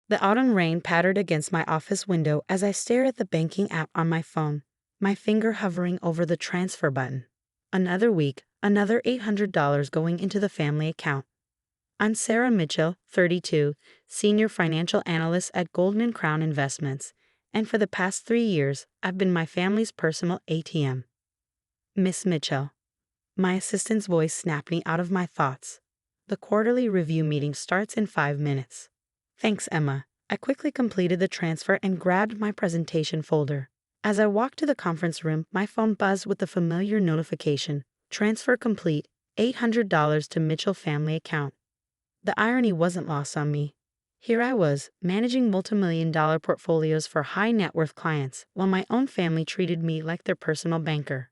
The autumn rain pattered against my office window as I stared at the banking app on my phone, my finger hovering over the transfer button. Another week, another $800 going into the family account. I'm Sarah Mitchell, 32, Senior Financial Analyst at Golden Crown Investments, and for the past 3 years, I've been my family's personal ATM. Miss Mitchell. My assistant's voice snapped me out of my thoughts. The quarterly review meeting starts in 5 minutes. Thanks, Emma. I quickly completed the transfer and grabbed my presentation folder. As I walked to the conference room, my phone buzzed with the familiar notification. Transfer complete, $800 to Mitchell family account. The irony wasn't lost on me. Here I was, managing multimillion-dollar portfolios for high-net-worth clients, while my own family treated me like their personal banker.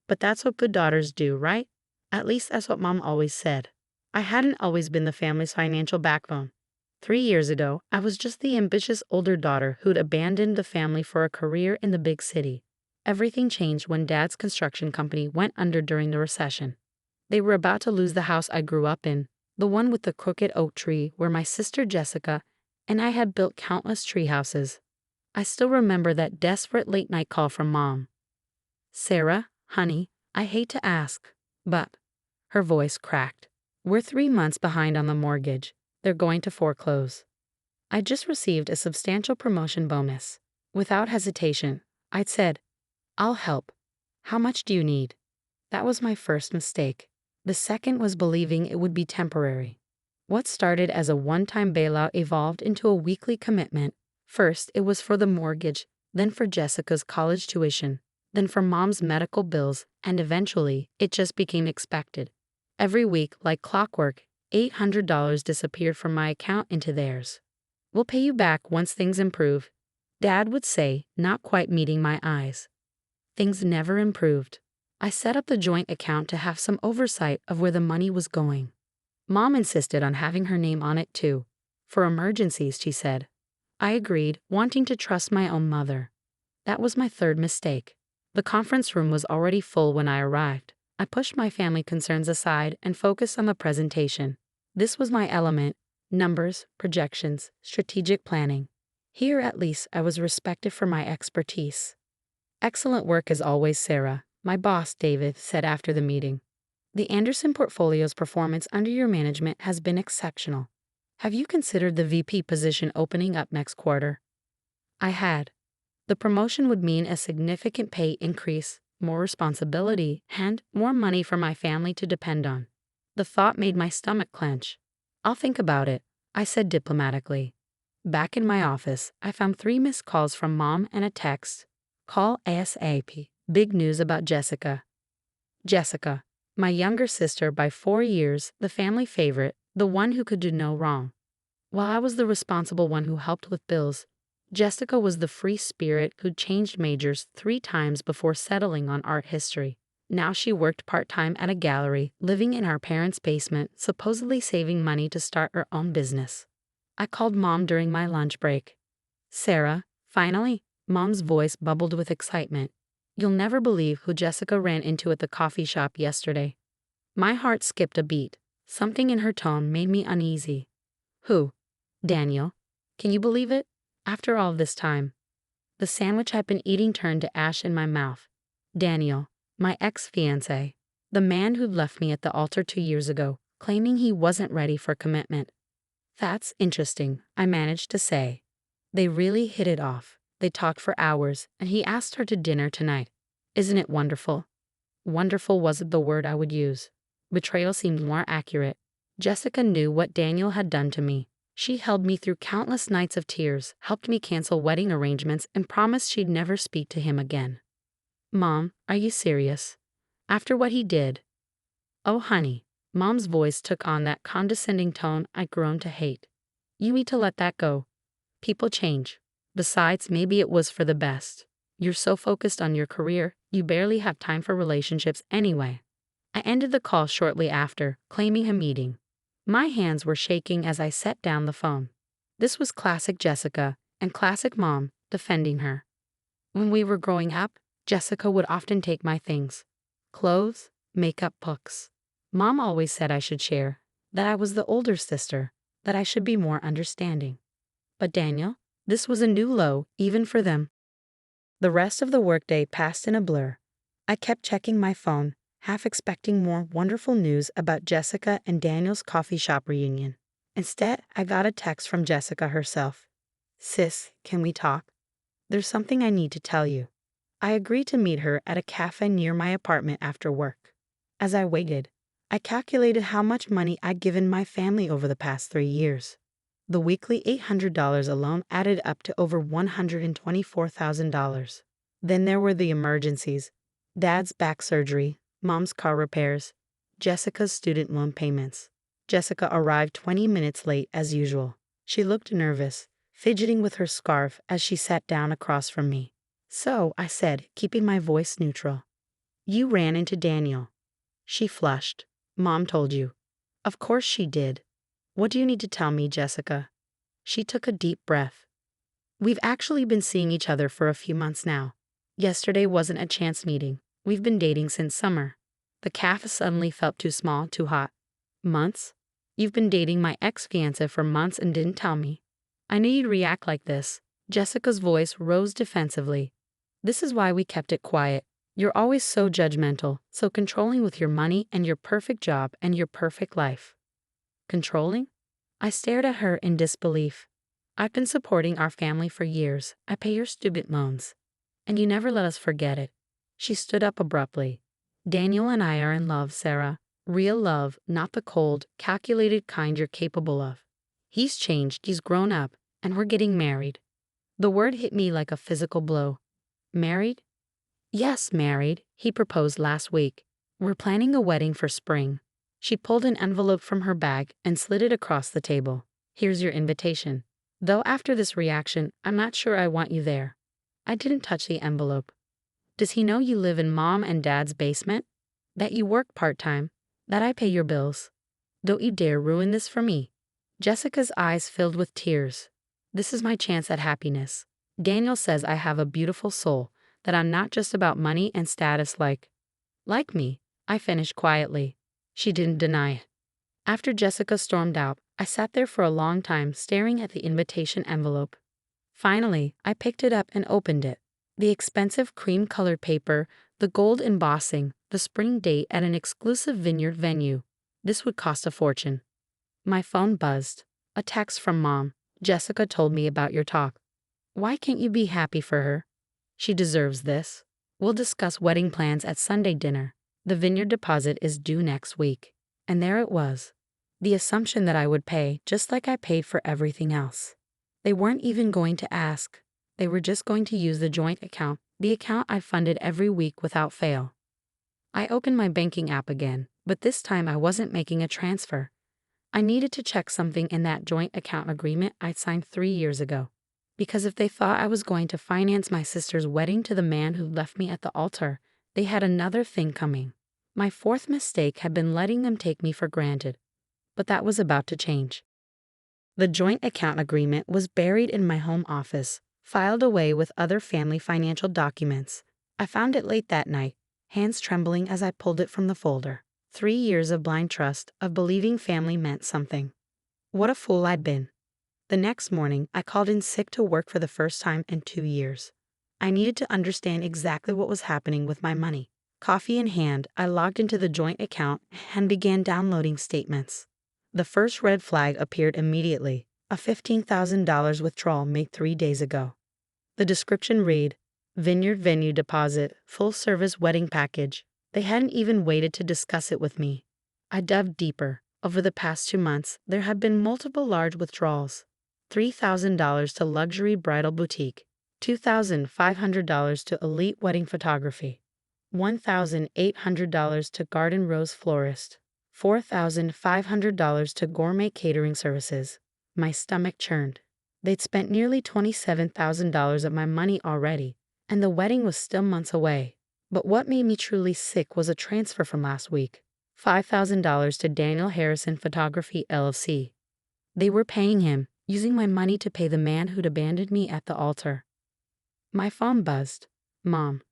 But that's what good daughters do, right? At least that's what Mom always said. I hadn't always been the family's financial backbone. 3 years ago, I was just the ambitious older daughter who'd abandoned the family for a career in the big city. Everything changed when Dad's construction company went under during the recession. They were about to lose the house I grew up in, the one with the crooked oak tree where my sister Jessica and I had built countless tree houses. I still remember that desperate late-night call from Mom. "Sarah, honey, I hate to ask, but..." Her voice cracked. "We're 3 months behind on the mortgage. They're going to foreclose." I just received a substantial promotion bonus. Without hesitation, I'd said, "I'll help. How much do you need?" That was my first mistake. The second was believing it would be temporary. What started as a one-time bailout evolved into a weekly commitment. First, it was for the mortgage, then for Jessica's college tuition, then for Mom's medical bills, and eventually, it just became expected. Every week, like clockwork, $800 disappeared from my account into theirs. "We'll pay you back once things improve," Dad would say, not quite meeting my eyes. Things never improved. I set up the joint account to have some oversight of where the money was going. Mom insisted on having her name on it too. For emergencies, she said. I agreed, wanting to trust my own mother. That was my third mistake. The conference room was already full when I arrived. I pushed my family concerns aside and focused on the presentation. This was my element: numbers, projections, strategic planning. Here, at least, I was respected for my expertise. "Excellent work as always, Sarah," my boss, David, said after the meeting. "The Anderson portfolio's performance under your management has been exceptional. Have you considered the VP position opening up next quarter?" I had. The promotion would mean a significant pay increase, more responsibility, and more money for my family to depend on. The thought made my stomach clench. "I'll think about it," I said diplomatically. Back in my office, I found 3 missed calls from Mom and a text. "Call ASAP. Big news about Jessica." Jessica, my younger sister by 4 years, the family favorite, the one who could do no wrong. While I was the responsible one who helped with bills, Jessica was the free spirit who changed majors 3 times before settling on art history. Now she worked part-time at a gallery, living in our parents' basement, supposedly saving money to start her own business. I called Mom during my lunch break. "Sarah, finally?" Mom's voice bubbled with excitement. "You'll never believe who Jessica ran into at the coffee shop yesterday." My heart skipped a beat. Something in her tone made me uneasy. "Who?" "Daniel. Can you believe it? After all this time." The sandwich I'd been eating turned to ash in my mouth. Daniel, my ex-fiancé, the man who'd left me at the altar 2 years ago, claiming he wasn't ready for commitment. "That's interesting," I managed to say. "They really hit it off. They talked for hours, and he asked her to dinner tonight. Isn't it wonderful?" Wonderful wasn't the word I would use. Betrayal seemed more accurate. Jessica knew what Daniel had done to me. She held me through countless nights of tears, helped me cancel wedding arrangements, and promised she'd never speak to him again. "Mom, are you serious? After what he did?" "Oh, honey." Mom's voice took on that condescending tone I'd grown to hate. "You need to let that go. People change. Besides, maybe it was for the best. You're so focused on your career, you barely have time for relationships anyway." I ended the call shortly after, claiming a meeting. My hands were shaking as I set down the phone. This was classic Jessica, and classic Mom, defending her. When we were growing up, Jessica would often take my things. Clothes, makeup, books. Mom always said I should share, that I was the older sister, that I should be more understanding. But Daniel, this was a new low, even for them. The rest of the workday passed in a blur. I kept checking my phone, half expecting more wonderful news about Jessica and Daniel's coffee shop reunion. Instead, I got a text from Jessica herself. "Sis, can we talk? There's something I need to tell you." I agreed to meet her at a cafe near my apartment after work. As I waited, I calculated how much money I'd given my family over the past 3 years. The weekly $800 alone added up to over $124,000. Then there were the emergencies: Dad's back surgery, Mom's car repairs, Jessica's student loan payments. Jessica arrived 20 minutes late as usual. She looked nervous, fidgeting with her scarf as she sat down across from me. "So," I said, keeping my voice neutral, "you ran into Daniel." She flushed. "Mom told you." "Of course she did. What do you need to tell me, Jessica?" She took a deep breath. "We've actually been seeing each other for a few months now. Yesterday wasn't a chance meeting. We've been dating since summer." The cafe suddenly felt too small, too hot. "Months? You've been dating my ex-fiancé for months and didn't tell me." "I knew you'd react like this." Jessica's voice rose defensively. "This is why we kept it quiet. You're always so judgmental, so controlling with your money and your perfect job and your perfect life." "Controlling?" I stared at her in disbelief. "I've been supporting our family for years. I pay your student loans. And you never let us forget it." She stood up abruptly. "Daniel and I are in love, Sarah. Real love, not the cold, calculated kind you're capable of. He's changed, he's grown up, and we're getting married." The word hit me like a physical blow. "Married?" "Yes, married. He proposed last week. We're planning a wedding for spring." She pulled an envelope from her bag and slid it across the table. "Here's your invitation. Though after this reaction, I'm not sure I want you there." I didn't touch the envelope. "Does he know you live in Mom and Dad's basement? That you work part-time? That I pay your bills? Don't you dare ruin this for me." Jessica's eyes filled with tears. "This is my chance at happiness. Daniel says I have a beautiful soul, that I'm not just about money and status like me," I finished quietly. She didn't deny it. After Jessica stormed out, I sat there for a long time staring at the invitation envelope. Finally, I picked it up and opened it. The expensive cream-colored paper, the gold embossing, the spring date at an exclusive vineyard venue. This would cost a fortune. My phone buzzed. A text from Mom. "Jessica told me about your talk. Why can't you be happy for her? She deserves this. We'll discuss wedding plans at Sunday dinner. The vineyard deposit is due next week." And there it was. The assumption that I would pay, just like I paid for everything else. They weren't even going to ask. They were just going to use the joint account, the account I funded every week without fail. I opened my banking app again, but this time I wasn't making a transfer. I needed to check something in that joint account agreement I'd signed 3 years ago. Because if they thought I was going to finance my sister's wedding to the man who left me at the altar, they had another thing coming. My fourth mistake had been letting them take me for granted. But that was about to change. The joint account agreement was buried in my home office, filed away with other family financial documents. I found it late that night, hands trembling as I pulled it from the folder. 3 years of blind trust, of believing family meant something. What a fool I'd been. The next morning, I called in sick to work for the first time in 2 years. I needed to understand exactly what was happening with my money. Coffee in hand, I logged into the joint account and began downloading statements. The first red flag appeared immediately: a $15,000 withdrawal made 3 days ago. The description read, "Vineyard venue deposit, full-service wedding package." They hadn't even waited to discuss it with me. I dug deeper. Over the past 2 months, there had been multiple large withdrawals. $3,000 to luxury bridal boutique, $2,500 to elite wedding photography, $1,800 to garden rose florist, $4,500 to gourmet catering services. My stomach churned. They'd spent nearly $27,000 of my money already, and the wedding was still months away. But what made me truly sick was a transfer from last week. $5,000 to Daniel Harrison Photography LLC. They were paying him, using my money to pay the man who'd abandoned me at the altar. My phone buzzed. "Mom."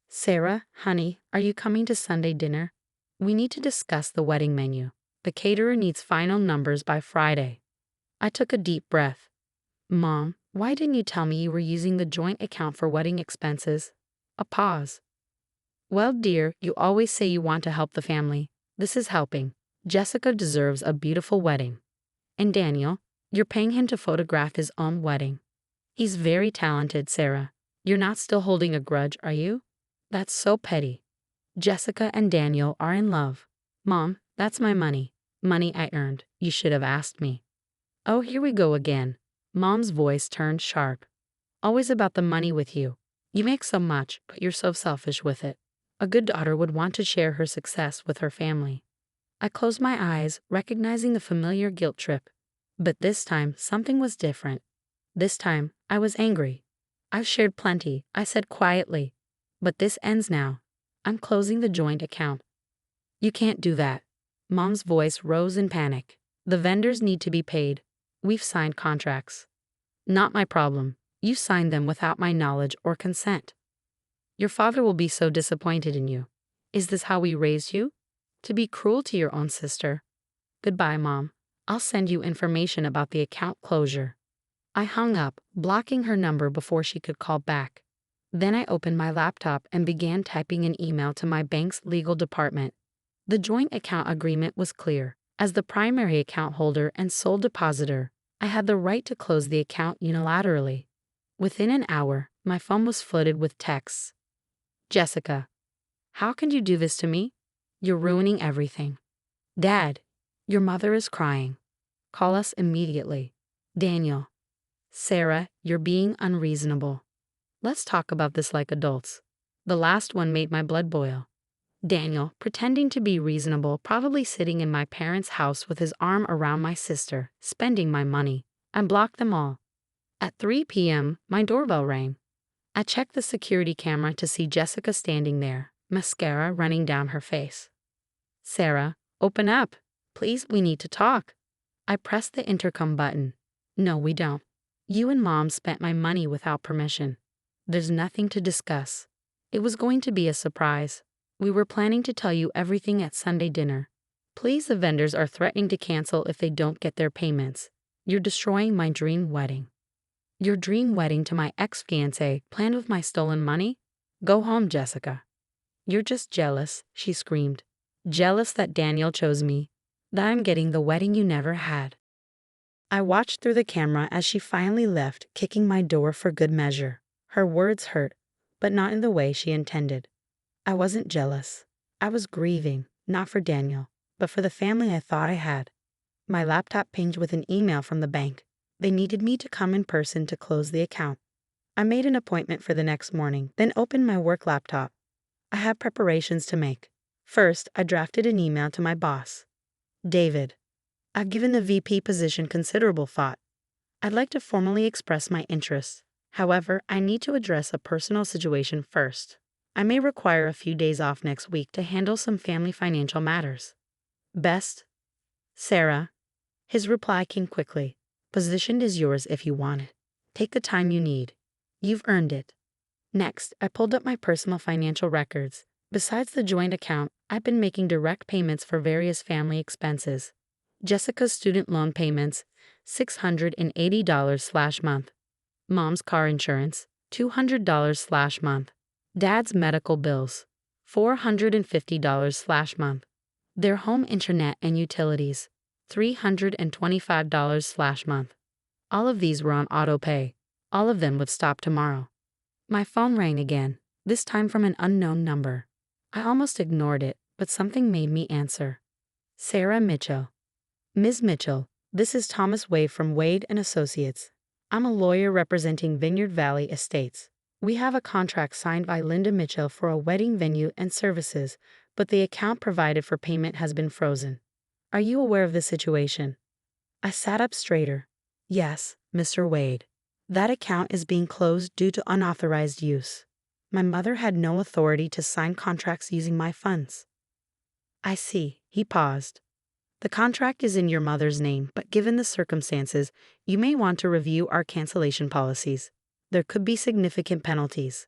"Sarah, honey, are you coming to Sunday dinner? We need to discuss the wedding menu. The caterer needs final numbers by Friday." I took a deep breath. Mom, why didn't you tell me you were using the joint account for wedding expenses? A pause. Well, dear, you always say you want to help the family. This is helping. Jessica deserves a beautiful wedding. And Daniel, you're paying him to photograph his own wedding. He's very talented, Sarah. You're not still holding a grudge, are you? That's so petty. Jessica and Daniel are in love. Mom, that's my money. Money I earned. You should have asked me. Oh, here we go again. Mom's voice turned sharp. Always about the money with you. You make so much, but you're so selfish with it. A good daughter would want to share her success with her family. I closed my eyes, recognizing the familiar guilt trip. But this time, something was different. This time, I was angry. I've shared plenty, I said quietly. But this ends now. I'm closing the joint account. You can't do that. Mom's voice rose in panic. The vendors need to be paid. We've signed contracts. Not my problem. You signed them without my knowledge or consent. Your father will be so disappointed in you. Is this how we raised you? To be cruel to your own sister? Goodbye, Mom. I'll send you information about the account closure. I hung up, blocking her number before she could call back. Then I opened my laptop and began typing an email to my bank's legal department. The joint account agreement was clear. As the primary account holder and sole depositor, I had the right to close the account unilaterally. Within an hour, my phone was flooded with texts. Jessica, how can you do this to me? You're ruining everything. Dad, your mother is crying. Call us immediately. Daniel, Sarah, you're being unreasonable. Let's talk about this like adults. The last one made my blood boil. Daniel, pretending to be reasonable, probably sitting in my parents' house with his arm around my sister, spending my money. I blocked them all. At 3 p.m., my doorbell rang. I checked the security camera to see Jessica standing there, mascara running down her face. Sarah, open up. Please, we need to talk. I pressed the intercom button. No, we don't. You and Mom spent my money without permission. There's nothing to discuss. It was going to be a surprise. We were planning to tell you everything at Sunday dinner. Please, the vendors are threatening to cancel if they don't get their payments. You're destroying my dream wedding. Your dream wedding to my ex-fiancé planned with my stolen money? Go home, Jessica. You're just jealous, she screamed. Jealous that Daniel chose me. That I'm getting the wedding you never had. I watched through the camera as she finally left, kicking my door for good measure. Her words hurt, but not in the way she intended. I wasn't jealous. I was grieving, not for Daniel, but for the family I thought I had. My laptop pinged with an email from the bank. They needed me to come in person to close the account. I made an appointment for the next morning, then opened my work laptop. I had preparations to make. First, I drafted an email to my boss. David, I've given the VP position considerable thought. I'd like to formally express my interest. However, I need to address a personal situation first. I may require a few days off next week to handle some family financial matters. Best, Sarah. His reply came quickly. Position is yours if you want it. Take the time you need. You've earned it. Next, I pulled up my personal financial records. Besides the joint account, I've been making direct payments for various family expenses. Jessica's student loan payments, $680/month. Mom's car insurance, $200/month. Dad's medical bills, $450/month. Their home internet and utilities, $325/month. All of these were on auto pay. All of them would stop tomorrow. My phone rang again, this time from an unknown number. I almost ignored it, but something made me answer. Sarah Mitchell. Ms. Mitchell, this is Thomas Wade from Wade & Associates. I'm a lawyer representing Vineyard Valley Estates. We have a contract signed by Linda Mitchell for a wedding venue and services, but the account provided for payment has been frozen. Are you aware of the situation? I sat up straighter. Yes, Mr. Wade. That account is being closed due to unauthorized use. My mother had no authority to sign contracts using my funds. I see. He paused. The contract is in your mother's name, but given the circumstances, you may want to review our cancellation policies. There could be significant penalties.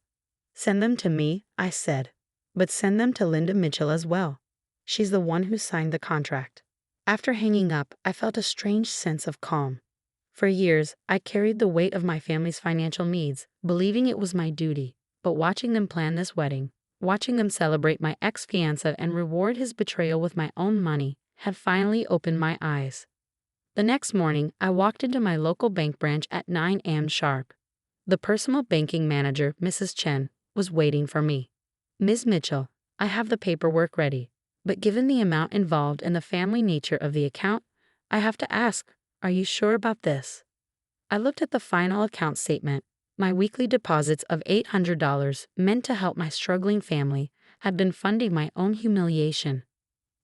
Send them to me, I said. But send them to Linda Mitchell as well. She's the one who signed the contract. After hanging up, I felt a strange sense of calm. For years, I carried the weight of my family's financial needs, believing it was my duty. But watching them plan this wedding, watching them celebrate my ex-fiancé and reward his betrayal with my own money, had finally opened my eyes. The next morning, I walked into my local bank branch at 9 a.m. sharp. The personal banking manager, Mrs. Chen, was waiting for me. "Ms. Mitchell, I have the paperwork ready, but given the amount involved and the family nature of the account, I have to ask, are you sure about this?" I looked at the final account statement. My weekly deposits of $800, meant to help my struggling family, had been funding my own humiliation.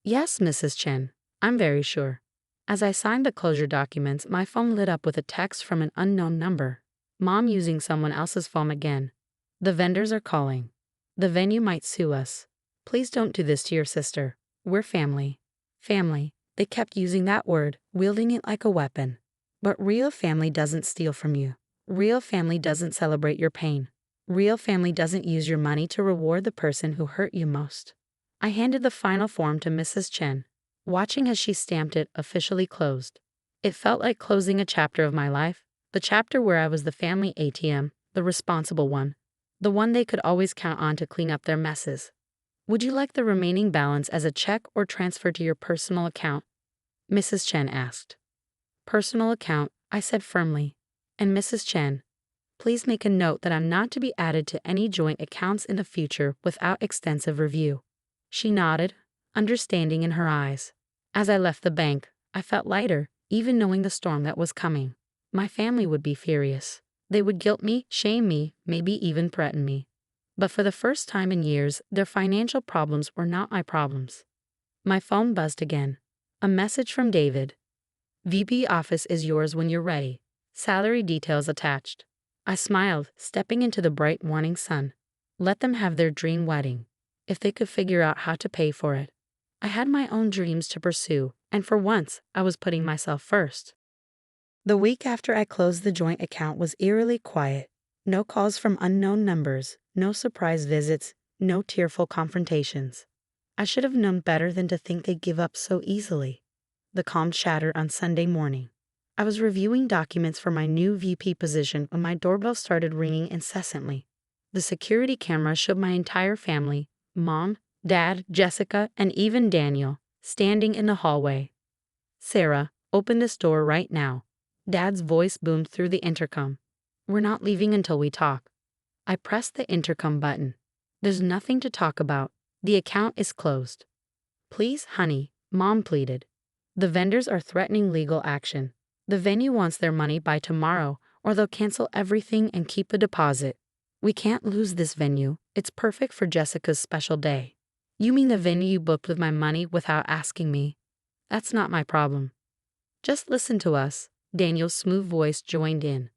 "Yes, Mrs. Chen, I'm very sure." As I signed the closure documents, my phone lit up with a text from an unknown number. "Mom using someone else's phone again. The vendors are calling. The venue might sue us. Please don't do this to your sister. We're family." Family. They kept using that word, wielding it like a weapon. But real family doesn't steal from you. Real family doesn't celebrate your pain. Real family doesn't use your money to reward the person who hurt you most. I handed the final form to Mrs. Chen, watching as she stamped it officially closed. It felt like closing a chapter of my life, the chapter where I was the family ATM, the responsible one, the one they could always count on to clean up their messes. "Would you like the remaining balance as a check or transfer to your personal account?" Mrs. Chen asked. "Personal account," I said firmly. "And Mrs. Chen, please make a note that I'm not to be added to any joint accounts in the future without extensive review." She nodded, understanding in her eyes. As I left the bank, I felt lighter, even knowing the storm that was coming. My family would be furious. They would guilt me, shame me, maybe even threaten me. But for the first time in years, their financial problems were not my problems. My phone buzzed again. A message from David. "VP office is yours when you're ready. Salary details attached." I smiled, stepping into the bright morning sun. Let them have their dream wedding. If they could figure out how to pay for it. I had my own dreams to pursue, and for once, I was putting myself first. The week after I closed the joint account was eerily quiet. No calls from unknown numbers, no surprise visits, no tearful confrontations. I should have known better than to think they'd give up so easily. The calm shattered on Sunday morning. I was reviewing documents for my new VP position when my doorbell started ringing incessantly. The security camera showed my entire family, Mom, Dad, Jessica, and even Daniel, standing in the hallway. "Sarah, open this door right now." Dad's voice boomed through the intercom. "We're not leaving until we talk." I pressed the intercom button. "There's nothing to talk about. The account is closed." "Please, honey," Mom pleaded. "The vendors are threatening legal action. The venue wants their money by tomorrow, or they'll cancel everything and keep a deposit. We can't lose this venue. It's perfect for Jessica's special day." "You mean the venue you booked with my money without asking me?" "That's not my problem." "Just listen to us," Daniel's smooth voice joined in.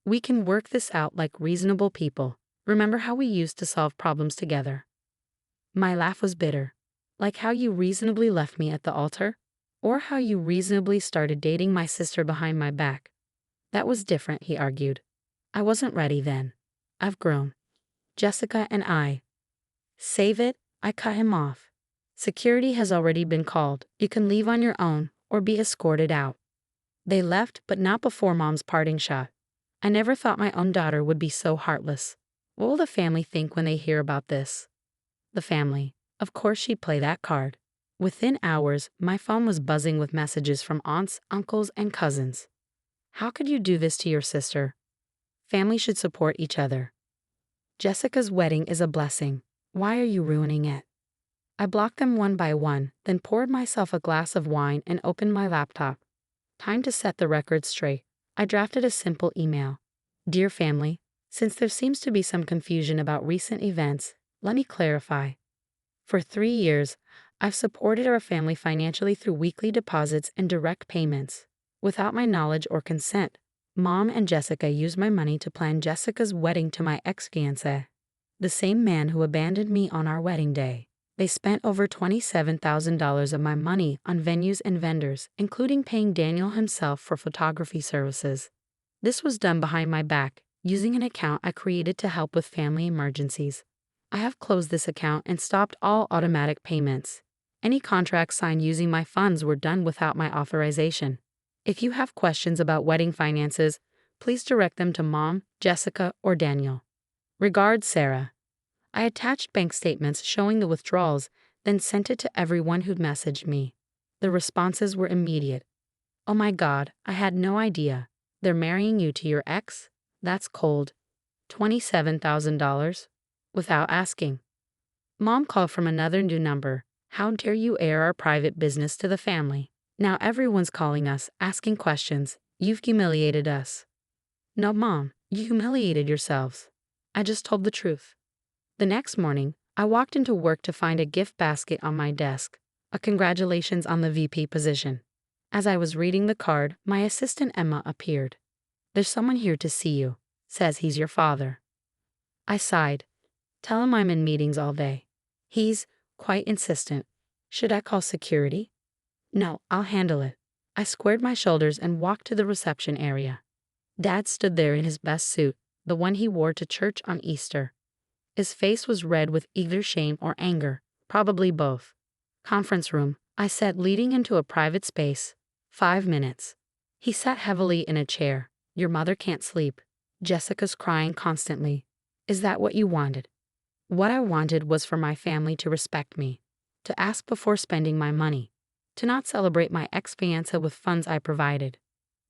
"We can work this out like reasonable people. Remember how we used to solve problems together?" My laugh was bitter. "Like how you reasonably left me at the altar? Or how you reasonably started dating my sister behind my back?" "That was different," he argued. "I wasn't ready then. I've grown. Jessica and I." "Save it," I cut him off. "Security has already been called. You can leave on your own, or be escorted out." They left, but not before Mom's parting shot. "I never thought my own daughter would be so heartless. What will the family think when they hear about this?" The family. Of course she'd play that card. Within hours, my phone was buzzing with messages from aunts, uncles, and cousins. "How could you do this to your sister? Family should support each other. Jessica's wedding is a blessing. Why are you ruining it?" I blocked them one by one, then poured myself a glass of wine and opened my laptop. Time to set the record straight. I drafted a simple email. "Dear family, since there seems to be some confusion about recent events, let me clarify. For 3 years, I've supported our family financially through weekly deposits and direct payments. Without my knowledge or consent, Mom and Jessica used my money to plan Jessica's wedding to my ex-fiancé, the same man who abandoned me on our wedding day. They spent over $27,000 of my money on venues and vendors, including paying Daniel himself for photography services. This was done behind my back, using an account I created to help with family emergencies. I have closed this account and stopped all automatic payments. Any contracts signed using my funds were done without my authorization. If you have questions about wedding finances, please direct them to Mom, Jessica, or Daniel. Regards, Sarah. I attached bank statements showing the withdrawals, then sent it to everyone who'd messaged me. The responses were immediate. Oh my God, I had no idea. They're marrying you to your ex? That's cold. $27,000? Without asking. Mom called from another new number. How dare you air our private business to the family? Now everyone's calling us, asking questions. You've humiliated us. No, Mom, you humiliated yourselves. I just told the truth. The next morning, I walked into work to find a gift basket on my desk. A congratulations on the VP position. As I was reading the card, my assistant Emma appeared. There's someone here to see you. Says he's your father. I sighed. Tell him I'm in meetings all day. He's quite insistent. Should I call security? No, I'll handle it. I squared my shoulders and walked to the reception area. Dad stood there in his best suit, the one he wore to church on Easter. His face was red with either shame or anger, probably both. Conference room, I said, leading into a private space. 5 minutes. He sat heavily in a chair. Your mother can't sleep. Jessica's crying constantly. Is that what you wanted? What I wanted was for my family to respect me, to ask before spending my money, to not celebrate my ex-fiancé with funds I provided.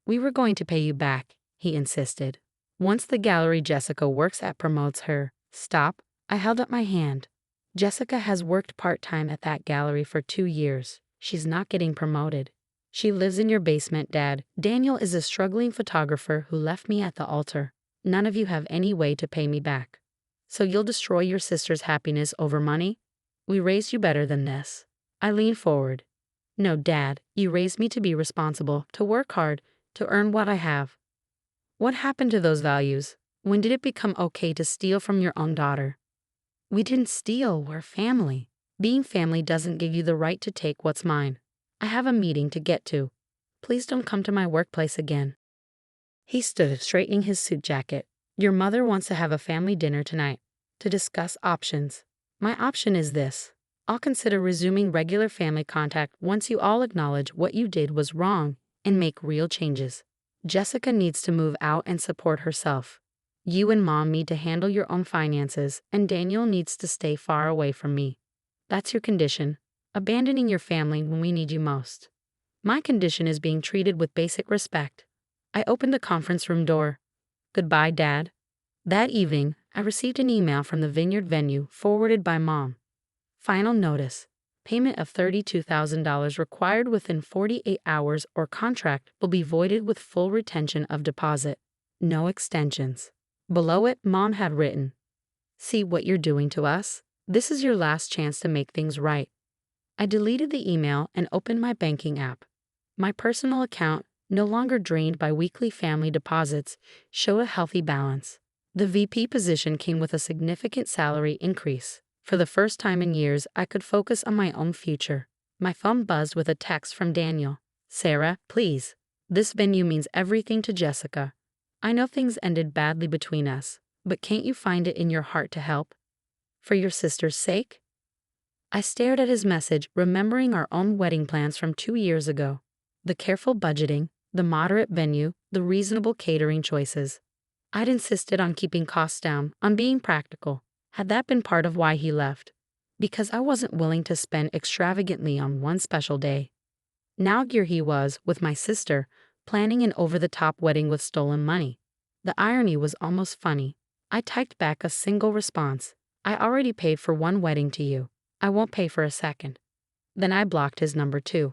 We were going to pay you back, he insisted. Once the gallery Jessica works at promotes her. Stop, I held up my hand. Jessica has worked part-time at that gallery for 2 years. She's not getting promoted. She lives in your basement, Dad. Daniel is a struggling photographer who left me at the altar. None of you have any way to pay me back. So you'll destroy your sister's happiness over money? We raised you better than this. I leaned forward. No, Dad, you raised me to be responsible, to work hard, to earn what I have. What happened to those values? When did it become okay to steal from your own daughter? We didn't steal, we're family. Being family doesn't give you the right to take what's mine. I have a meeting to get to. Please don't come to my workplace again. He stood, straightening his suit jacket. Your mother wants to have a family dinner tonight, to discuss options. My option is this. I'll consider resuming regular family contact once you all acknowledge what you did was wrong and make real changes. Jessica needs to move out and support herself. You and Mom need to handle your own finances, and Daniel needs to stay far away from me. That's your condition, abandoning your family when we need you most. My condition is being treated with basic respect. I opened the conference room door. Goodbye, Dad. That evening, I received an email from the Vineyard venue forwarded by Mom. Final notice. Payment of $32,000 required within 48 hours or contract will be voided with full retention of deposit. No extensions. Below it, Mom had written, See what you're doing to us? This is your last chance to make things right. I deleted the email and opened my banking app. My personal account, no longer drained by weekly family deposits, showed a healthy balance. The VP position came with a significant salary increase. For the first time in years, I could focus on my own future. My phone buzzed with a text from Daniel. Sarah, please. This venue means everything to Jessica. I know things ended badly between us, but can't you find it in your heart to help? For your sister's sake? I stared at his message, remembering our own wedding plans from 2 years ago. The careful budgeting, the moderate venue, the reasonable catering choices. I'd insisted on keeping costs down, on being practical. Had that been part of why he left? Because I wasn't willing to spend extravagantly on one special day. Now here he was, with my sister, planning an over-the-top wedding with stolen money. The irony was almost funny. I typed back a single response. I already paid for one wedding to you. I won't pay for a second. Then I blocked his number too.